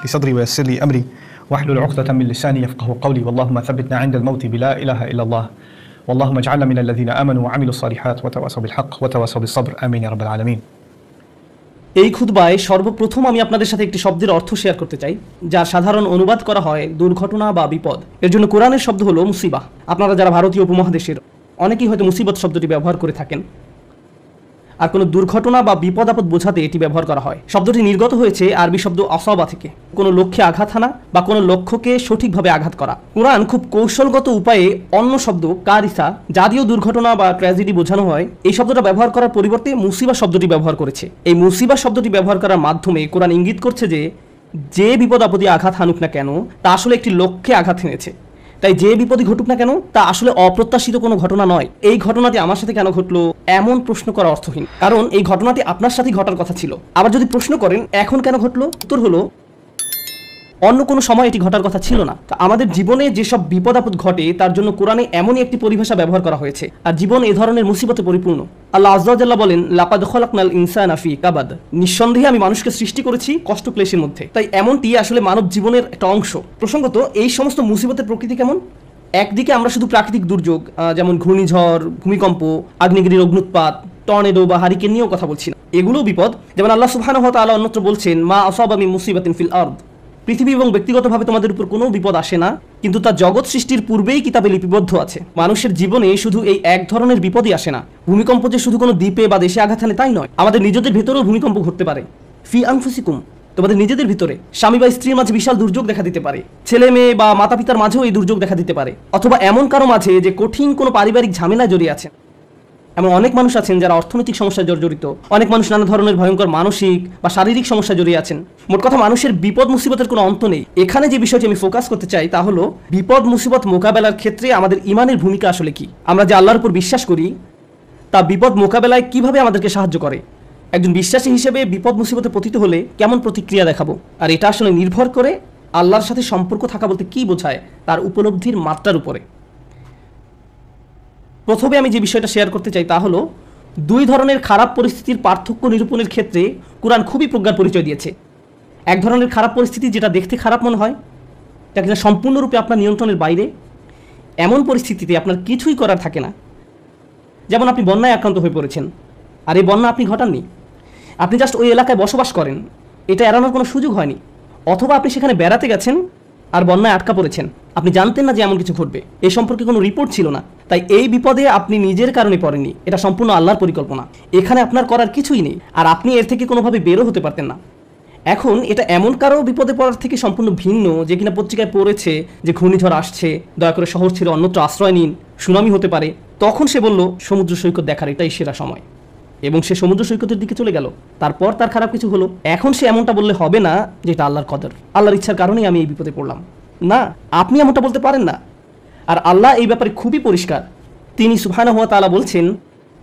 لي صدري ويسر لي أمري واحلل عقدة من لساني يفقهوا قولي اللهم ثبتنا عند الموت بلا إله إلا الله واللهم اجعلنا من الذين آمنوا وعملوا الصالحات وتواصوا بالحق وتواصوا بالصبر آمين يا رب العالمين। এই খুতবায় সর্বপ্রথম আমি আপনাদের সাথে একটি শব্দের অর্থ শেয়ার করতে চাই, যার সাধারণ অনুবাদ করা হয় দুর্ঘটনা বা বিপদ। এর জন্য কোরআনের শব্দ হলো মুসিবাহ। আপনারা যারা ভারতীয় উপমহাদেশের অনেকেই হয়তো মুসিবত শব্দটি ব্যবহার করে থাকেন, আর কোনো দুর্ঘটনা বা বিপদ আপদ বোঝাতে এটি ব্যবহার করা হয়। শব্দটি নির্গত হয়েছে আরবি শব্দ আসাবা থেকে, কোনো লক্ষ্যে আঘাত হানা বা কোনো লক্ষ্যকে সঠিকভাবে আঘাত করা। কোরআন খুব কৌশলগত উপায়ে অন্য শব্দ কারিসা, যদিও দুর্ঘটনা বা ট্র্যাজেডি বোঝানো হয়, এই শব্দটা ব্যবহার করার পরিবর্তে মুসিবা শব্দটি ব্যবহার করেছে। এই মুসিবা শব্দটি ব্যবহার করার মাধ্যমে কোরআন ইঙ্গিত করছে যে বিপদ আপদে আঘাত হানুক না কেন তা আসলে একটি লক্ষ্যে আঘাত হেনেছে। তাই যে বিপদই ঘটুক না কেন তা আসলে অপ্রত্যাশিত কোনো ঘটনা নয়। এই ঘটনাটি আমার সাথে কেন ঘটলো এমন প্রশ্ন করা অর্থহীন, কারণ এই ঘটনাটি আপনার সাথেই ঘটার কথা ছিল। আবার যদি প্রশ্ন করেন এখন কেন ঘটলো, উত্তর হলো অন্য কোনো সময় এটি ঘটার কথা ছিল না। আমাদের জীবনে যেসব বিপদ আপদ ঘটে তার জন্য কোরআনে এমনই একটি পরিভাষা ব্যবহার করা হয়েছে, আর জীবন এ ধরনের মুসিবতে পরিপূর্ণ। আল্লাহ আযজা ওয়া জাল্লা বলেন, লাকাদ খালাকনাল ইনসানা ফি কাবাদ, নিঃসন্দেহে আমি মানুষকে সৃষ্টি করেছি কষ্ট ক্লেশের মধ্যে। তাই এমনটি আসলে মানব জীবনের একটা অংশ। প্রসঙ্গত এই সমস্ত মুসিবতের প্রকৃতি কেমন? একদিকে আমরা শুধু প্রাকৃতিক দুর্যোগ যেমন ঘূর্ণিঝড়, ভূমিকম্প, আগ্নেয়গিরির অগ্নুৎপাত, টর্নেডো বা হারিকেন নিয়েও কথা বলছি না, এগুলোও বিপদ। যেমন আল্লাহ সুবহানাহু ওয়া তাআলা অন্যত্র বলছেন, মা আসাবা মিন মুসিবাতিন ফিল আরদ, পৃথিবী এবং ব্যক্তিগতভাবে তোমাদের উপর কোনো বিপদ আসে না, কিন্তু তা জগৎ সৃষ্টির পূর্বেই কিতাবে লিপিবদ্ধ আছে। মানুষের জীবনে শুধু এই এক ধরনের বিপদই আসে না। ভূমিকম্প যে শুধু কোনো দ্বীপে বা দেশে আঘাত হানে তাই নয়, আমাদের নিজেদের ভেতরেও ভূমিকম্প ঘটতে পারে। ফি আনফুসিকুম, তোমাদের নিজেদের ভিতরে। স্বামী বা স্ত্রীর মাঝে বিশাল দুর্যোগ দেখা দিতে পারে, ছেলে মেয়ে বা মাতা পিতার মাঝেও এই দুর্যোগ দেখা দিতে পারে, অথবা এমন কারো মাঝে যে কঠিন কোনো পারিবারিক ঝামেলায় জড়িয়ে আছেন। এমন অনেক মানুষ আছেন যারা অর্থনৈতিক সমস্যায় জর্জরিত, অনেক মানুষ নানা ধরনের ভয়ঙ্কর মানসিক বা শারীরিক সমস্যায় জড়িয়ে আছেন। মোট কথা, মানুষের বিপদ মুসিবতের কোনো অন্ত নেই। এখানে যে বিষয়টি আমি ফোকাস করতে চাই তা হলো বিপদ মুসিবত মোকাবেলার ক্ষেত্রে আমাদের ইমানের ভূমিকা আসলে কি। আমরা যে আল্লাহর উপর বিশ্বাস করি তা বিপদ মোকাবেলায় কিভাবে আমাদেরকে সাহায্য করে। একজন বিশ্বাসী হিসেবে বিপদ মুসিবতে পতিত হলে কেমন প্রতিক্রিয়া দেখাবো, আর এটা আসলে নির্ভর করে আল্লাহর সাথে সম্পর্ক থাকা বলতে কি বোঝায় তার উপলব্ধির মাত্রার উপরে। প্রথমে আমি যে বিষয়টা শেয়ার করতে চাই তা হলো দুই ধরনের খারাপ পরিস্থিতির পার্থক্য নিরূপণের ক্ষেত্রে কোরআন খুবই প্রজ্ঞার পরিচয় দিয়েছে। এক ধরনের খারাপ পরিস্থিতি যেটা দেখতে খারাপ মনে হয়, এটা কিনা সম্পূর্ণরূপে আপনার নিয়ন্ত্রণের বাইরে, এমন পরিস্থিতিতে আপনার কিছুই করার থাকে না। যেমন আপনি বন্যায় আক্রান্ত হয়ে পড়েছেন, আর এই বন্যা আপনি ঘটাননি, আপনি জাস্ট ওই এলাকায় বসবাস করেন, এটা এড়ানোর কোনো সুযোগ হয়নি। অথবা আপনি সেখানে বেড়াতে গেছেন আর বন্যায় আটকা পড়েছেন, আপনি জানতেন না যে এমন কিছু ঘটবে, এ সম্পর্কে কোনো রিপোর্ট ছিল না। তাই এই বিপদে আপনি নিজের কারণে পড়েননি, এটা সম্পূর্ণ আল্লাহর পরিকল্পনা। এখানে আপনার করার কিছুই নেই, আর আপনি এর থেকে কোনোভাবে বেরো হতে পারতেন না। এখন এটা এমন কারো বিপদে পড়ার থেকে সম্পূর্ণ ভিন্ন যে কিনা পত্রিকায় পড়েছে যে ঘূর্ণিঝড় আসছে, দয়া করে শহর ছেড়ে অন্যত্র আশ্রয় নিন, সুনামি হতে পারে। তখন সে বলল সমুদ্র সৈকত দেখার এটাই সেরা সময়, এবং সে সমুদ্র সৈকতের দিকে চলে গেল। তারপর তার খারাপ কিছু হলো। এখন সে এমনটা বললে হবে না যে এটা আল্লাহর কদর, আল্লাহর ইচ্ছার কারণেই আমি এই বিপদে পড়লাম। না, আপনি এমনটা বলতে পারেন না। আর আল্লাহ এই ব্যাপারে খুবই পরিষ্কার। তিনি সুবহানাহু ওয়া তাআলা বলছেন,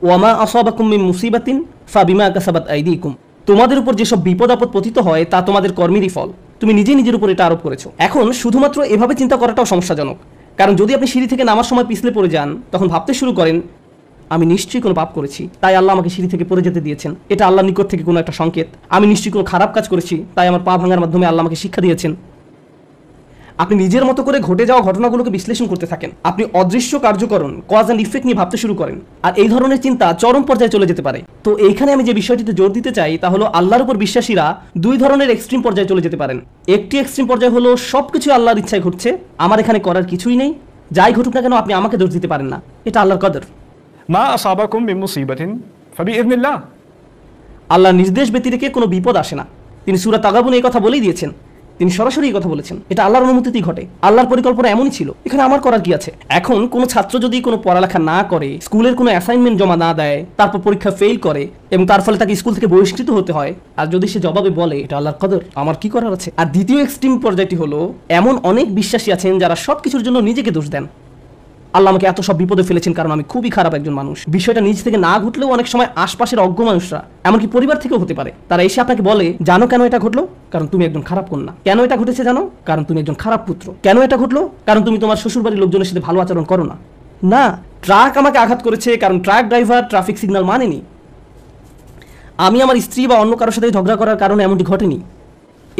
ওয়ামা আসাবাকুম মিন মুসিবাতিন ফাবিমা কাসাবাত আইদিকুম, তোমাদের উপর যেসব বিপদ আপদ পতিত হয় তা তোমাদের কর্মেরই ফল, তুমি নিজের উপর এটা আরোপ করেছো। এখন শুধুমাত্র এভাবে চিন্তা করাটাও সমস্যাজনক, কারণ যদি আপনি সিঁড়ি থেকে নামার সময় পিছলে পড়ে যান, তখন ভাবতে শুরু করেন আমি নিশ্চয়ই কোনো পাপ করেছি তাই আল্লাহ আমাকে সিঁড়ি থেকে পড়ে যেতে দিয়েছেন, এটা আল্লাহর নিকট থেকে কোনো একটা সংকেত। আমি নিশ্চয়ই কোনো খারাপ কাজ করেছি তাই আমার পা ভাঙার মাধ্যমে আল্লাহ আমাকে শিক্ষা দিয়েছেন। আপনি নিজের মতো করে ঘটে যাওয়া ঘটনাগুলোকে বিশ্লেষণ করতে থাকেন, আপনি অদৃশ্য কার্যকরণ কজ অ্যান্ড ইফেক্ট নিয়ে ভাবতে শুরু করেন, আর এই ধরনের চিন্তা চরম পর্যায়ে চলে যেতে পারে। তো এইখানে আমি যে বিষয়টিতে জোর দিতে চাই তা হলো আল্লাহর উপর বিশ্বাসীরা দুই ধরনের এক্সট্রিম পর্যায়ে চলে যেতে পারেন। একটি এক্সট্রিম পর্যায়ে হলো সবকিছু আল্লাহর ইচ্ছায় ঘটছে, আমার এখানে করার কিছুই নেই, যাই ঘটুক না কেন আপনি আমাকে দোষ দিতে পারেন না, এটা আল্লাহর কদর। মা আসাবাকুম মিন মুসিবাতিন ফাবিইযনিল্লাহ, আল্লাহর নির্দেশ ব্যতিরেকে কোনো বিপদ আসে না। তিনি সূরা তাগাবুনে এই কথা বলেই দিয়েছেন, তিনি সরাসরি এই কথা বলেছেন, এটা আল্লাহর অনুমতিতেই ঘটে, আল্লাহর পরিকল্পনা এমনই ছিল, এখানে আমার করার কি আছে। এখন কোনো ছাত্র যদি কোনো পড়ালেখা না করে, স্কুলের কোনো অ্যাসাইনমেন্ট জমা না দেয়, তারপর পরীক্ষা ফেল করে এবং তার ফলে তাকে স্কুল থেকে বহিষ্কৃত হতে হয়, আর যদি সে জবাবে বলে এটা আল্লাহর কদর, আমার কি করার আছে। আর দ্বিতীয় এক্সট্রিম পর্যায়টি হলো এমন অনেক বিশ্বাসী আছেন যারা সবকিছুর জন্য নিজেকে দোষ দেন। আল্লাহ আমাকে এত সব বিপদে ফেলেছেন কারণ আমি খুবই খারাপ একজন মানুষ। বিষয়টা নিজ থেকে না ঘটলেও অনেক সময় আশপাশের অজ্ঞ মানুষরা, এমনকি পরিবার থেকেও হতে পারে, তারা এসে আপনাকে বলে জানো কেন এটা ঘটলো, কারণ তুমি একজন খারাপ কন্যা। কেন এটা ঘটেছে জানো, কারণ তুমি একজন খারাপ পুত্র। কেন এটা ঘটলো, কারণ তুমি তোমার শ্বশুরবাড়ির লোকজনের সাথে ভালো আচরণ করো না। না, ট্রাক আমাকে আঘাত করেছে কারণ ট্রাক ড্রাইভার ট্রাফিক সিগন্যাল মানেনি। আমি আমার স্ত্রী বা অন্য কারোর সাথে ঝগড়া করার কারণে এমনটি ঘটেনি।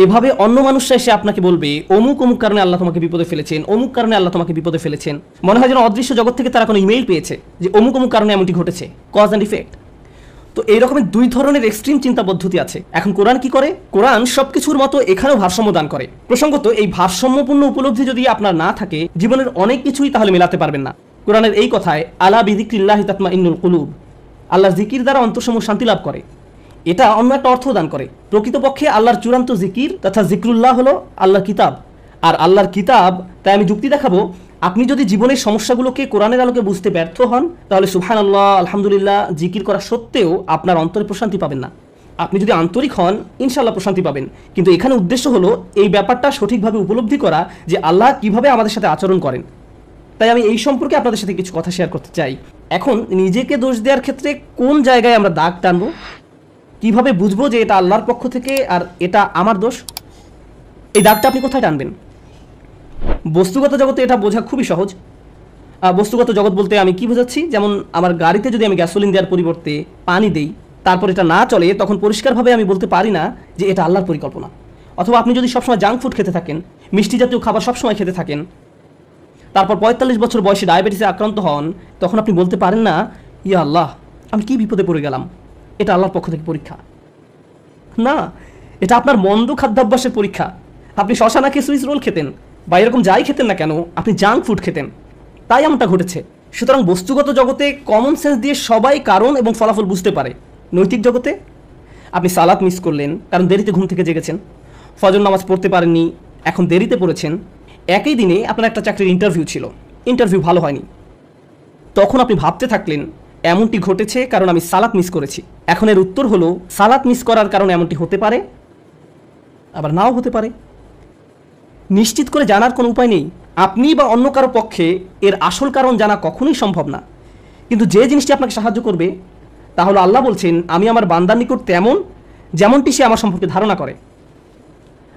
এভাবে অন্য মানুষরা এসে আপনাকে বলবে অমুক অমুক কারণে আল্লাহ তোমাকে বিপদে ফেলেছেন, অমুক কারণে আল্লাহ তোমাকে বিপদে ফেলেছেন। মনে হয় যেন অদৃশ্য জগৎ থেকে তারা কোনো ইমেইল পেয়েছে যে অমুক অমুক কারণে এমনটি ঘটেছে, কজ অ্যান্ড ইফেক্ট। তো এই রকমের দুই ধরনের এক্সট্রিম চিন্তা পদ্ধতি আছে। এখন কোরআন কি করে? কোরআন সবকিছুর মতো এখানেও ভারসাম্য দান করে। প্রসঙ্গত, এই ভারসাম্যপূর্ণ উপলব্ধি যদি আপনার না থাকে, জীবনের অনেক কিছুই তাহলে মেলাতে পারবেন না। কোরআনের এই কথায়, আলা বিযিকরিল্লাহি তাতমাইন্নুল কুলুব, আল্লাহর জিকির দ্বারা অন্তরসমূহ শান্তি লাভ করে, এটা অন্য একটা অর্থ দান করে। প্রকৃতপক্ষে আল্লাহর চূড়ান্ত জিকির তথা জিকরুল্লাহ হলো আল্লাহর কিতাব। আর আল্লাহর কিতাব, তাই আমি যুক্তি দেখাবো, আপনি যদি জীবনের সমস্যাগুলোকে কোরআনের আলোকে বুঝতে ব্যর্থ হন, তাহলে সুবহানাল্লাহ, আলহামদুলিল্লাহ জিকির করা সত্ত্বেও আপনার অন্তরে প্রশান্তি পাবেন না। আপনি যদি আন্তরিক হন, ইনশাআল্লাহ প্রশান্তি পাবেন। কিন্তু এখানে উদ্দেশ্য হলো এই ব্যাপারটা সঠিকভাবে উপলব্ধি করা যে আল্লাহ কিভাবে আমাদের সাথে আচরণ করেন। তাই আমি এই সম্পর্কে আপনাদের সাথে কিছু কথা শেয়ার করতে চাই। এখন নিজেকে দোষ দেওয়ার ক্ষেত্রে কোন জায়গায় আমরা দাগ টানবো, কিভাবে বুঝবো যে এটা আল্লাহর পক্ষ থেকে আর এটা আমার দোষ? এই দাগটা আপনি কোথায় টানবেন? বস্তুগত জগতে এটা বোঝা খুবই সহজ। বস্তুগত জগৎ বলতে আমি কি বোঝাচ্ছি, যেমন আমার গাড়িতে যদি আমি গ্যাসোলিন দেওয়ার পরিবর্তে পানি দেই, তারপর এটা না চলে, তখন পরিষ্কারভাবে আমি বলতে পারি না যে এটা আল্লাহর পরিকল্পনা। অথবা আপনি যদি সবসময় জাঙ্ক ফুড খেতে থাকেন, মিষ্টি জাতীয় খাবার সবসময় খেতে থাকেন, তারপর 45 বছর বয়সে ডায়াবেটিসে আক্রান্ত হন, তখন আপনি বলতে পারেন না, ইয়া আল্লাহ, আমি কি বিপদে পড়ে গেলাম, এটা আল্লাহর পক্ষ থেকে পরীক্ষা। না, এটা আপনার মন্দ খাদ্যাভ্যাসের পরীক্ষা। আপনি শশা না খেয়ে সুইস রোল খেতেন, বা এরকম যাই খেতেন না কেন, আপনি জাঙ্ক ফুড খেতেন, তাই এমনটা ঘটেছে। সুতরাং বস্তুগত জগতে কমন সেন্স দিয়ে সবাই কারণ এবং ফলাফল বুঝতে পারে। নৈতিক জগতে আপনি সালাত মিস করলেন কারণ দেরিতে ঘুম থেকে জেগেছেন, ফজর নামাজ পড়তে পারেননি, এখন দেরিতে পড়েছেন। একই দিনে আপনার একটা চাকরির ইন্টারভিউ ছিল, ইন্টারভিউ ভালো হয়নি, তখন আপনি ভাবতে থাকলেন এমনটি ঘটেছে কারণ আমি সালাত মিস করেছি। এখন এর উত্তর হলো, সালাত মিস করার কারণে এমনটি হতে পারে, আবার নাও হতে পারে। নিশ্চিত করে জানার কোনো উপায় নেই। আপনি বা অন্য কারো পক্ষে এর আসল কারণ জানা কখনোই সম্ভব না। কিন্তু যে জিনিসটি আপনাকে সাহায্য করবে তা হলো, আল্লাহ বলছেন, আমি আমার বান্দার নিকট তেমন যেমনটি সে আমার সম্পর্কে ধারণা করে।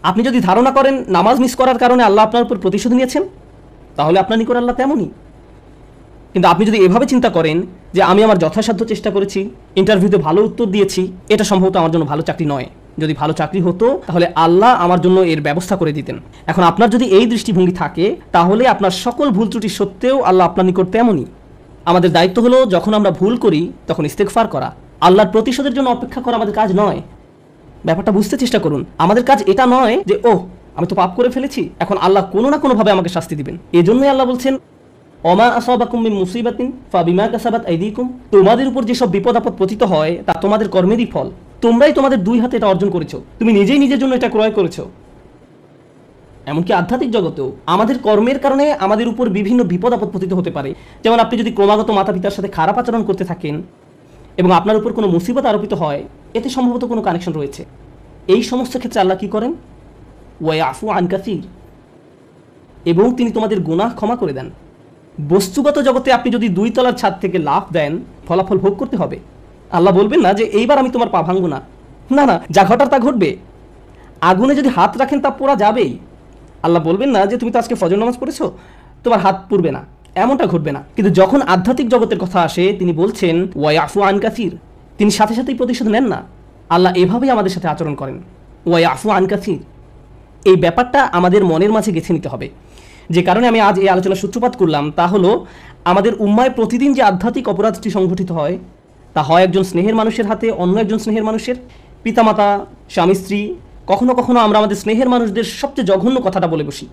আপনি যদি ধারণা করেন নামাজ মিস করার কারণে আল্লাহ আপনার উপর প্রতিশোধ নিয়েছেন, তাহলে আপনার নিকট আল্লাহ তেমনই। কিন্তু আপনি যদি এভাবে চিন্তা করেন যে আমি আমার যথাসাধ্য চেষ্টা করেছি, ইন্টারভিউতে ভালো উত্তর দিয়েছি, এটা সম্ভবত আমার জন্য ভালো চাকরি নয়, যদি ভালো চাকরি হতো তাহলে আল্লাহ আমার জন্য এর ব্যবস্থা করে দিতেন। এখন আপনার যদি এই দৃষ্টিভঙ্গি থাকে, তাহলে আপনার সকল ভুল ত্রুটি সত্ত্বেও আল্লাহ আপনার নিকট তেমনই। আমাদের দায়িত্ব হলো যখন আমরা ভুল করি তখন ইস্তেগফার করা। আল্লাহর প্রতিশোধের জন্য অপেক্ষা করা আমাদের কাজ নয়। ব্যাপারটা বুঝতে চেষ্টা করুন। আমাদের কাজ এটা নয় যে আমি তো পাপ করে ফেলেছি, এখন আল্লাহ কোনো না কোনোভাবে আমাকে শাস্তি দিবেন। এজন্যই আল্লাহ বলছেন, অমা আসাবাকুম মিন মুসিবাতিন ফাবিমা কাসাবাত আইদিকুম, তোমাদের উপর যেসব বিপদ আপদ পতিত হয় তা তোমাদের কর্মেরই ফল। তোমরাই তোমাদের দুই হাতে এটা অর্জন করেছো, তুমি নিজেই নিজের জন্য এটা ক্রয় করেছো। এমনকি আধ্যাত্মিক জগতেও আমাদের কর্মের কারণে আমাদের উপর বিভিন্ন বিপদ আপদ পতিত হতে পারে। যেমন আপনি যদি ক্রমাগত মাতা পিতার সাথে খারাপ আচরণ করতে থাকেন এবং আপনার উপর কোনো মুসিবত আরোপিত হয়, এতে সম্ভবত কোনো কানেকশন রয়েছে। এই সমস্ত ক্ষেত্রে আল্লাহ কি করেন? ওয়াইফু আন কাসীর, এবং তিনি তোমাদের গুনাহ ক্ষমা করে দেন। বস্তুগত জগতে আপনি যদি 2 তলার ছাদ থেকে লাফ দেন, ফলাফল ভোগ করতে হবে। আল্লাহ বলবেন না যে এইবার আমি তোমার পা ভাঙবো না, না না, যা ঘটার তা ঘটবে। আগুনে যদি হাত রাখেন তা পোড়া যাবেই। আল্লাহ বলবেন না যে তুমি তো আজকে ফজর নামাজ পড়েছো, তোমার হাত পুড়বে না, এমনটা ঘটবে না। কিন্তু যখন আধ্যাত্মিক জগতের কথা আসে, তিনি বলছেন ওয়াইফু আন কাসীর, তিনি সাথে সাথেই প্রতিশোধ নেন না। আল্লাহ এভাবেই আমাদের সাথে আচরণ করেন, ওয়াইফু আন কাসীর। এই ব্যাপারটা আমাদের মনের মাঝে গেঁথে নিতে হবে। যে কারণে আমি আজ এই আলোচনার সূত্রপাত করলাম তা হলো, আমাদের উম্মায় প্রতিদিন যে আধ্যাত্মিক অপরাধটি সংঘটিত হয়, তা হয় একজন স্নেহের মানুষের হাতে অন্য একজন স্নেহের মানুষের, পিতামাতা, স্বামী স্ত্রী। কখনো কখনো আমরা আমাদের স্নেহের মানুষদের সবচেয়ে জঘন্য কথাটা বলে বসি।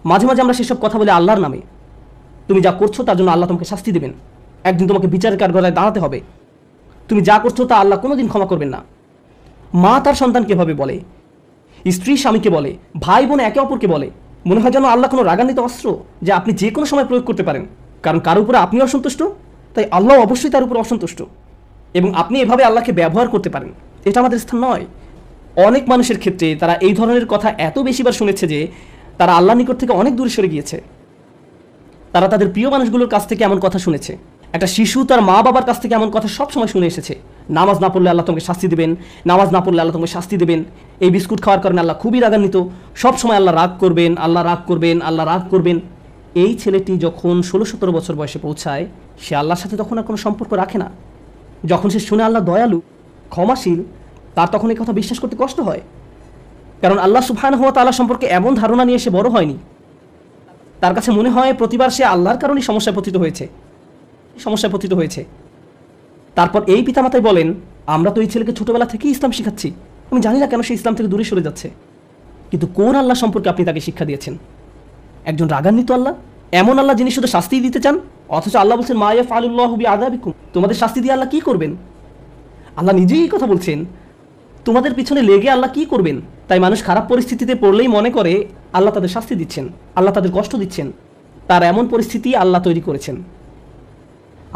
মাঝে মাঝে আমরা সেসব কথা বলে আল্লাহর নামে। তুমি যা করছো তার জন্য আল্লাহ তোমাকে শাস্তি দেবেন, একদিন তোমাকে বিচারের কাঠগড়ায় দাঁড়াতে হবে। তুমি যা করছো তা আল্লাহ কোনোদিন ক্ষমা করবেন না। মা তার সন্তানকে ভাবে বলে, স্ত্রী স্বামীকে বলে, ভাই বোন একে অপরকে বলে। মনে হয় যেন আল্লাহ কোনো রাগান্বিত অস্ত্র যা আপনি যে কোনো সময় প্রয়োগ করতে পারেন। কারণ কারো উপরে আপনি অসন্তুষ্ট, তাই আল্লাহ অবশ্যই তার উপর অসন্তুষ্ট, এবং আপনি এভাবে আল্লাহকে ব্যবহার করতে পারেন। এটা আমাদের স্থান নয়। অনেক মানুষের ক্ষেত্রে তারা এই ধরনের কথা এত বেশিবার শুনেছে যে তারা আল্লাহর নিকট থেকে অনেক দূরে সরে গিয়েছে। তারা তাদের প্রিয় মানুষগুলোর কাছ থেকে এমন কথা শুনেছে। একটা শিশু তার মা বাবার কাছ থেকে এমন কথা সবসময় শুনে এসেছে, নামাজ না পড়লে আল্লাহ তোমাকে শাস্তি দেবেন, নামাজ না পড়লে আল্লাহ তোমাকে শাস্তি দেবেন, এই বিস্কুট খাওয়ার কারণে আল্লাহ খুবই রাগান্বিত, সবসময় আল্লাহ রাগ করবেন, আল্লাহ রাগ করবেন, আল্লাহ রাগ করবেন। এই ছেলেটি যখন 16-17 বছর বয়সে পৌঁছায়, সে আল্লাহর সাথে তখন আর কোনো সম্পর্ক রাখে না। যখন সে শুনে আল্লাহ দয়ালু, ক্ষমাশীল, তার তখন এই কথা বিশ্বাস করতে কষ্ট হয়। কারণ আল্লাহ সুবহানাহু ওয়া তাআলা সম্পর্কে এমন ধারণা নিয়ে সে বড় হয়নি। তার কাছে মনে হয় প্রতিবার সে আল্লাহর কারণেই সমস্যায় পতিত হয়েছে। তারপর এই পিতামাতাই বলেন, আমরা তো এই ছেলেকে ছোটবেলা থেকেই ইসলাম শিখাচ্ছি, আমি জানি না কেন সে ইসলাম থেকে দূরে সরে যাচ্ছে। কিন্তু কোন আল্লাহ সম্পর্কে আপনি তাকে শিক্ষা দিয়েছেন? একজন রাগান্বিত আল্লাহ, এমন আল্লাহ যিনি শুধু শাস্তি দিতে চান, অথচ আল্লাহ বলছেন মা ইয়াফআলুল্লাহু বিআযাবিকুম, তোমাদের শাস্তি দিয়ে আল্লাহ কি করবেন? আল্লাহ নিজেই এই কথা বলছেন, তোমাদের পিছনে লেগে আল্লাহ কি করবেন? তাই মানুষ খারাপ পরিস্থিতিতে পড়লেই মনে করে আল্লাহ তাদের শাস্তি দিচ্ছেন, আল্লাহ তাদের কষ্ট দিচ্ছেন। তার এমন পরিস্থিতি আল্লাহ তৈরি করেছেন,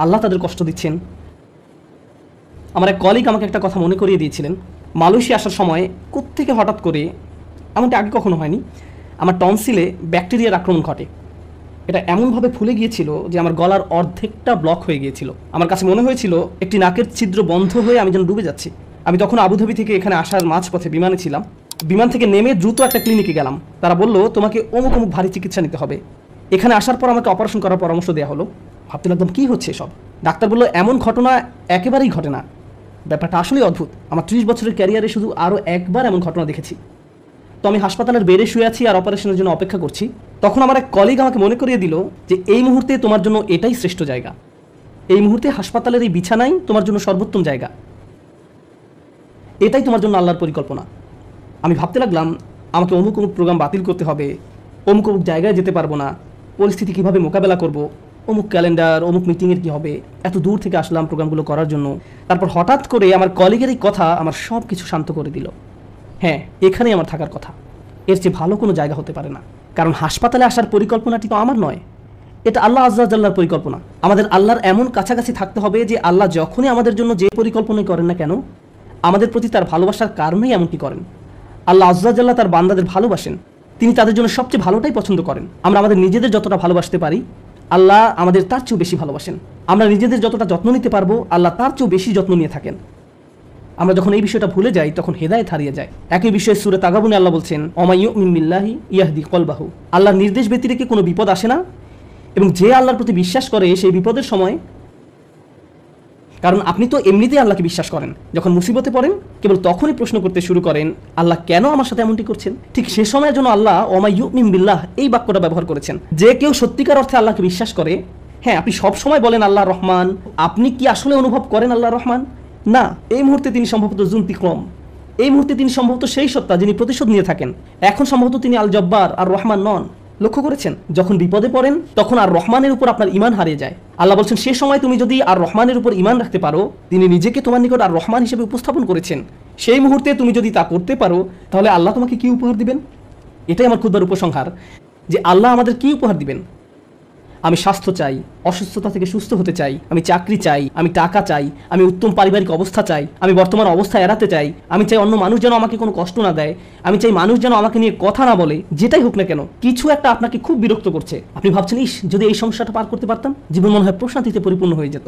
আল্লাহ তাদের কষ্ট দিচ্ছেন। আমার এক কলিগ আমাকে একটা কথা মনে করিয়ে দিয়েছিলেন। মালয়েশিয়া আসার সময় কোত্থেকে হঠাৎ করে, এমনটা আগে কখনো হয়নি, আমার টনসিলে ব্যাকটেরিয়ার আক্রমণ ঘটে। এটা এমনভাবে ফুলে গিয়েছিল যে আমার গলার অর্ধেকটা ব্লক হয়ে গিয়েছিল। আমার কাছে মনে হয়েছিল একটি নাকের ছিদ্র বন্ধ হয়ে আমি যেন ডুবে যাচ্ছি। আমি তখন আবুধাবি থেকে এখানে আসার মাঝপথে বিমানে ছিলাম। বিমান থেকে নেমে দ্রুত একটা ক্লিনিকে গেলাম। তারা বলল তোমাকে অমুক অমুক ভারী চিকিৎসা নিতে হবে। এখানে আসার পর আমাকে অপারেশন করার পরামর্শ দেওয়া হলো। ভাবতে লাগলাম কী হচ্ছে সব। ডাক্তার বলল এমন ঘটনা একেবারেই ঘটে না। ব্যাপারটা আসলেই অদ্ভুত। আমার 30 বছরের ক্যারিয়ারে শুধু আরও একবার এমন ঘটনা দেখেছি। তো আমি হাসপাতালের বেডে শুয়ে আছি আর অপারেশনের জন্য অপেক্ষা করছি। তখন আমার এক কলিগ আমাকে মনে করিয়ে দিল যে এই মুহূর্তে তোমার জন্য এটাই শ্রেষ্ঠ জায়গা। এই মুহূর্তে হাসপাতালের এই বিছানাই তোমার জন্য সর্বোত্তম জায়গা। এটাই তোমার জন্য আল্লাহর পরিকল্পনা। আমি ভাবতে লাগলাম আমাকে অমুক অমুক প্রোগ্রাম বাতিল করতে হবে, অমুক অমুক জায়গায় যেতে পারবো না, পরিস্থিতি কীভাবে মোকাবেলা করব, অমুক ক্যালেন্ডার, অমুক মিটিংয়ের কী হবে। এত দূর থেকে আসলাম প্রোগ্রামগুলো করার জন্য। তারপর হঠাৎ করে আমার কলিগের এই কথা আমার সব কিছু শান্ত করে দিল। হ্যাঁ, এখানেই আমার থাকার কথা, এর চেয়ে ভালো কোনো জায়গা হতে পারে না। কারণ হাসপাতালে আসার পরিকল্পনাটি তো আমার নয়, এটা আল্লাহ আজ্জা জাল্লার পরিকল্পনা। আমাদের আল্লাহর এমন কাছাকাছি থাকতে হবে যে আল্লাহ যখনই আমাদের জন্য যে পরিকল্পনাই করেন না কেন, আমাদের প্রতি তার ভালোবাসার কারণেই এমনটি করেন। আল্লাহ আজ্জা জাল্লাহ তার বান্দাদের ভালোবাসেন, তিনি তাদের জন্য সবচেয়ে ভালোটাই পছন্দ করেন। আমরা আমাদের নিজেদের যতটা ভালোবাসতে পারি, আল্লাহ আমাদের তার চেয়েও বেশি ভালোবাসেন। আমরা নিজেদের যতটা যত্ন নিতে পারবো, আল্লাহ তার চেয়েও বেশি যত্ন নিয়ে থাকেন। আমরা যখন এই বিষয়টা ভুলে যাই তখন হেদায়েত হারিয়ে যায়। একই বিষয়ে সূরা তাগাবুনে আল্লাহ বলছেন ওমাই ইউমিন বিল্লাহি ইয়াহদি কলবাহু, আল্লাহর নির্দেশ ব্যতিরেকে কোনো বিপদ আসে না, এবং যে আল্লাহর প্রতি বিশ্বাস করে সেই বিপদের সময়, কারণ আপনি তো এমনিতেই আল্লাহকে বিশ্বাস করেন, যখন মুসিবতে পড়েন কেবল তখনই প্রশ্ন করতে শুরু করেন আল্লাহ কেন আমার সাথে এমনটি করছেন। ঠিক সে সময়ের জন্য আল্লাহ ওমাই ইউমিন বিল্লাহ এই বাক্যটা ব্যবহার করেছেন। যে কেউ সত্যিকার অর্থে আল্লাহকে বিশ্বাস করে, হ্যাঁ আপনি সব সময় বলেন আল্লাহ রহমান, আপনি কি আসলে অনুভব করেন আল্লাহ রহমান? না, এই মুহূর্তে তিনি সম্ভবত জুনতিক্রম, এই মুহূর্তে তিনি সম্ভবত সেই সত্তা যিনি প্রতিশোধ নিয়ে থাকেন। এখন সম্ভবত তিনি আল জব্বার আর রহমান নন। লক্ষ্য করেছেন, যখন বিপদে পড়েন তখন আর রহমানের উপর আপনার ঈমান হারিয়ে যায়। আল্লাহ বলছেন সে সময় তুমি যদি আর রহমানের উপর ঈমান রাখতে পারো, তিনি নিজেকে তোমার নিকট আর রহমান হিসেবে উপস্থাপন করেছেন, সেই মুহূর্তে তুমি যদি তা করতে পারো, তাহলে আল্লাহ তোমাকে কি উপহার দিবেন? এটাই আমার খুদবার উপসংহার, যে আল্লাহ আমাদের কি উপহার দিবেন। আমি স্বাস্থ্য চাই, অসুস্থতা থেকে সুস্থ হতে চাই, আমি চাকরি চাই, আমি টাকা চাই, আমি উত্তম পারিবারিক অবস্থা চাই, আমি বর্তমান অবস্থা এড়াতে চাই, আমি চাই অন্য মানুষ যেন আমাকে কোনো কষ্ট না দেয়, আমি চাই মানুষ যেন আমাকে নিয়ে কথা না বলে। যেটাই হোক না কেন, কিছু একটা আপনাকে খুব বিরক্ত করছে। আপনি ভাবছেন ইস যদি এই সমস্যাটা পার করতে পারতাম, জীবন মনে হয় প্রশান্তিতে পরিপূর্ণ হয়ে যেত।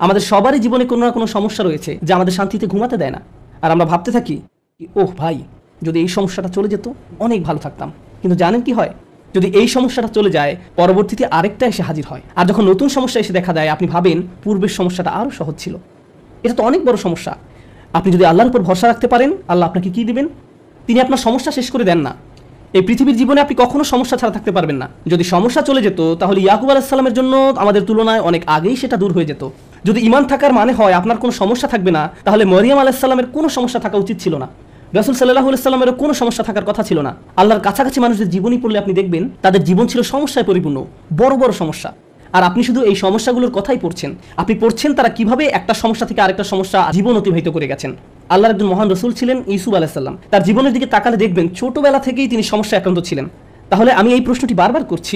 আমাদের সবারই জীবনে কোনো না কোনো সমস্যা রয়েছে যা আমাদের শান্তিতে ঘুমাতে দেয় না। আর আমরা ভাবতে থাকি ওহ ভাই, যদি এই সমস্যাটা চলে যেত অনেক ভালো থাকতাম। কিন্তু জানেন কি হয়, যদি এই সমস্যাটা চলে যায় পরবর্তীতে আরেকটা এসে হাজির হয়। আর যখন নতুন সমস্যা এসে দেখা দেয় আপনি ভাবেন পূর্বের সমস্যাটা আরও সহজ ছিল। এটা তো অনেক বড় সমস্যা। আপনি যদি আল্লাহর উপর ভরসা রাখতে পারেন, আল্লাহ আপনাকে কি দিবেন? তিনি আপনার সমস্যা শেষ করে দেন না। এই পৃথিবীর জীবনে আপনি কখনো সমস্যা ছাড়া থাকতে পারবেন না। যদি সমস্যা চলে যেত তাহলে ইয়াকুব আলাইহিস সালামের জন্য আমাদের তুলনায় অনেক আগেই সেটা দূর হয়ে যেত। যদি ঈমান থাকার মানে হয় আপনার কোনো সমস্যা থাকবে না, তাহলে মরিয়ম আলাইহিস সালামের কোনো সমস্যা থাকা উচিত ছিল না। রাসূল সাল্লাল্লাহু আলাইহি ওয়াসাল্লামেরও কোনো সমস্যা থাকার কথা ছিল না। আল্লাহর কাছাকাছি মানুষদের জীবনী পড়লে আপনি দেখবেন তাদের জীবন ছিল সমস্যায় পরিপূর্ণ, বড় বড় সমস্যা। আর আপনি শুধু এই সমস্যাগুলোর কথাই পড়ছেন। আপনি পড়ছেন তারা কিভাবে একটা সমস্যা থেকে আরেকটা সমস্যা জীবন অতিবাহিত করে গেছেন। আল্লাহর একজন মহান রসুল ছিলেন ইউসুফ আলাইহিস সালাম। তার জীবনের দিকে তাকালে দেখবেন ছোটবেলা থেকেই তিনি সমস্যা আক্রান্ত ছিলেন। তাহলে আমি এই প্রশ্নটি বারবার করছি,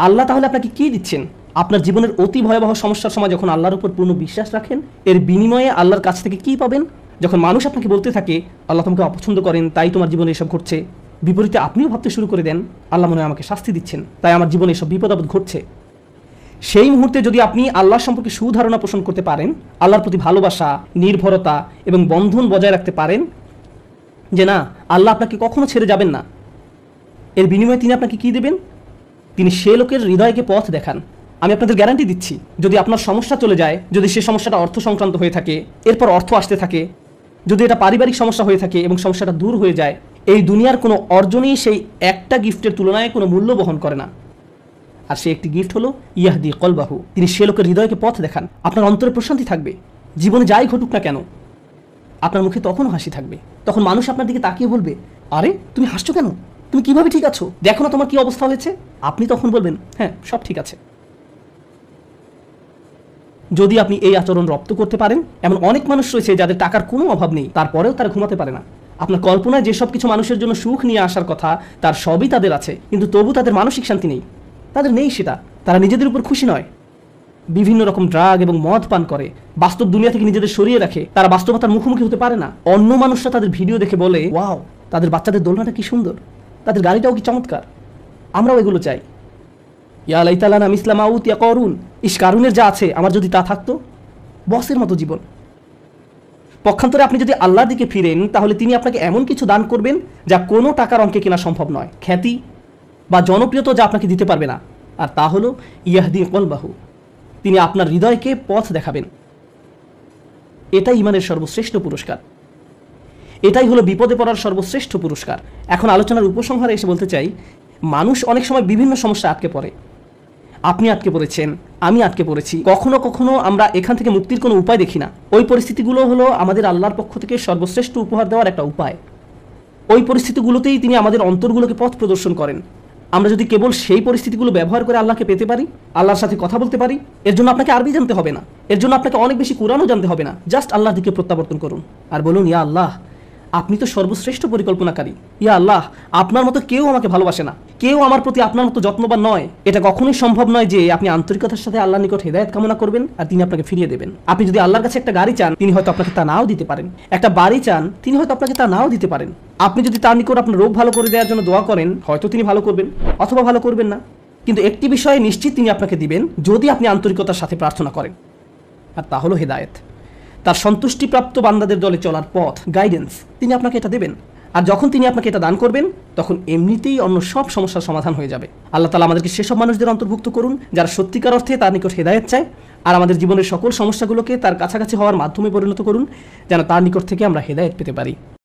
আল্লাহ তাহলে আপনাকে কি দিচ্ছেন? আপনার জীবনের অতি ভয়াবহ সমস্যার সময় যখন আল্লাহর উপর পূর্ণ বিশ্বাস রাখেন, এর বিনিময়ে আল্লাহর কাছ থেকে কি পাবেন? যখন মানুষ আপনাকে বলতে থাকে আল্লাহ তোমাকে অপছন্দ করেন তাই তোমার জীবনে এসব ঘটছে, বিপরীতে আপনিও ভাবতে শুরু করে দেন আল্লাহ মনে হয় আমাকে শাস্তি দিচ্ছেন তাই আমার জীবনে এসব বিপদ আপদ ঘটছে, সেই মুহূর্তে যদি আপনি আল্লাহ সম্পর্কে সুধারণা পোষণ করতে পারেন, আল্লাহর প্রতি ভালোবাসা, নির্ভরতা এবং বন্ধন বজায় রাখতে পারেন যে না আল্লাহ আপনাকে কখনো ছেড়ে যাবেন না, এর বিনিময়ে তিনি আপনাকে কি দেবেন? তিনি সে লোকের হৃদয়কে পথ দেখান। আমি আপনাদের গ্যারান্টি দিচ্ছি, যদি আপনার সমস্যা চলে যায়, যদি সে সমস্যাটা অর্থ সংক্রান্ত হয়ে থাকে, এরপর অর্থ আসতে থাকে, যদি এটা পারিবারিক সমস্যা হয়ে থাকে এবং সমস্যাটা দূর হয়ে যায়, এই দুনিয়ার কোনো অর্জনই সেই একটা গিফটের তুলনায় কোনো মূল্য বহন করে না। আর সেই একটি গিফট হলো ইয়াহদি কলবাহু। তিনি সে লোকের হৃদয়কে পথ দেখান। আপনার অন্তরে প্রশান্তি থাকবে, জীবনে যাই ঘটুক না কেন আপনার মুখে তখনও হাসি থাকবে। তখন মানুষ আপনার দিকে তাকিয়ে বলবে, আরে তুমি হাসছো কেন, তুমি কিভাবে ঠিক আছো, দেখো না তোমার কি অবস্থা হয়েছে। আপনি তখন বলবেন, হ্যাঁ সব ঠিক আছে। যদি আপনি এই আচরণ রপ্ত করতে পারেন, এমন অনেক মানুষ রয়েছে যাদের টাকার কোনো অভাব নেই, তারপরেও তারা ঘুমাতে পারে না। আপনার কল্পনায় যেসব কিছু মানুষের জন্য সুখ নিয়ে আসার কথা তার সবই তাদের আছে, কিন্তু তবু তাদের মানসিক শান্তি নেই। তাদের নেই সেটা, তারা নিজেদের উপর খুশি নয়, বিভিন্ন রকম ড্রাগ এবং মদ পান করে, বাস্তব দুনিয়া থেকে নিজেদের সরিয়ে রাখে। তারা বাস্তবতার মুখোমুখি হতে পারে না। অন্য মানুষরা তাদের ভিডিও দেখে বলে, ওয়াও তাদের বাচ্চাদের দোলনাটা কি সুন্দর, তাদের গাড়িটাও কি চমৎকার, আমরাও এগুলো চাই। ইয়া লাইতালানা মিসলা মা উতিয়া করুন, ইস কারুনের যা আছে আমার যদি তা থাকতো। বসের মতো জীবন। পক্ষান্তরে আপনি যদি আল্লাহর দিকে ফিরেন, তাহলে তিনি আপনাকে এমন কিছু দান করবেন যা কোনো টাকার অঙ্কে কেনা সম্ভব নয়, খ্যাতি বা জনপ্রিয়তা যা আপনাকে দিতে পারবে না। আর তা হলো ইয়াহদি কলবাহু, তিনি আপনার হৃদয়কে পথ দেখাবেন। এটাই ইমানের সর্বশ্রেষ্ঠ পুরস্কার, এটাই হলো বিপদে পড়ার সর্বশ্রেষ্ঠ পুরস্কার। এখন আলোচনার উপসংহারে এসে বলতে চাই, মানুষ অনেক সময় বিভিন্ন সমস্যা আটকে পড়ে। আপনি আটকে পড়েছেন, আমি আটকে পড়েছি। কখনো কখনো আমরা এখান থেকে মুক্তির কোনো উপায় দেখি না। ওই পরিস্থিতিগুলো হলো আমাদের আল্লাহর পক্ষ থেকে সর্বশ্রেষ্ঠ উপহার দেওয়ার একটা উপায়। ওই পরিস্থিতিগুলোতেই তিনি আমাদের অন্তরগুলোকে পথ প্রদর্শন করেন। আমরা যদি কেবল সেই পরিস্থিতিগুলো ব্যবহার করে আল্লাহকে পেতে পারি, আল্লাহর সাথে কথা বলতে পারি, এর জন্য আপনাকে আরবি জানতে হবে না, এর জন্য আপনাকে অনেক বেশি কোরআনও জানতে হবে না। জাস্ট আল্লাহর দিকে প্রত্যাবর্তন করুন আর বলুন, ইয়া আল্লাহ আপনি তো সর্বশ্রেষ্ঠ পরিকল্পনাকারী। ইয়া আল্লাহ আপনার মতো কেউ আমাকে ভালোবাসে না, কেউ আমার প্রতি আপনার মতো যত্নবান নয়। এটা কখনোই সম্ভব নয় যে আপনি আন্তরিকতার সাথে আল্লাহর নিকট হেদায়েত কামনা করবেন আর তিনি আপনাকে ফিরিয়ে দেবেন। আপনি যদি আল্লাহর কাছে একটা গাড়ি চান, তিনি হয়তো আপনাকে তা নাও দিতে পারেন। একটা বাড়ি চান, তিনি হয়তো আপনাকে তা নাও দিতে পারেন। আপনি যদি তার নিকট আপনার রোগ ভালো করে দেওয়ার জন্য দোয়া করেন, হয়তো তিনি ভালো করবেন অথবা ভালো করবেন না। কিন্তু একটি বিষয়ে নিশ্চিত তিনি আপনাকে দিবেন, যদি আপনি আন্তরিকতার সাথে প্রার্থনা করেন, আর তা হলো হেদায়েত। তার সন্তুষ্টিপ্রাপ্ত বান্দাদের দলে চলার পথ, গাইডেন্স, তিনি আপনাকে এটা দেবেন। আর যখন তিনি আপনাকে এটা দান করবেন, তখন এমনিতেই অন্য সব সমস্যার সমাধান হয়ে যাবে। আল্লাহ তাআলা আমাদেরকে সেসব মানুষদের অন্তর্ভুক্ত করুন যারা সত্যিকার অর্থে তার নিকট হেদায়েত চায়, আর আমাদের জীবনের সকল সমস্যাগুলোকে তার কাছাকাছি হওয়ার মাধ্যমে পরিণত করুন, যেন তার নিকট থেকে আমরা হেদায়েত পেতে পারি।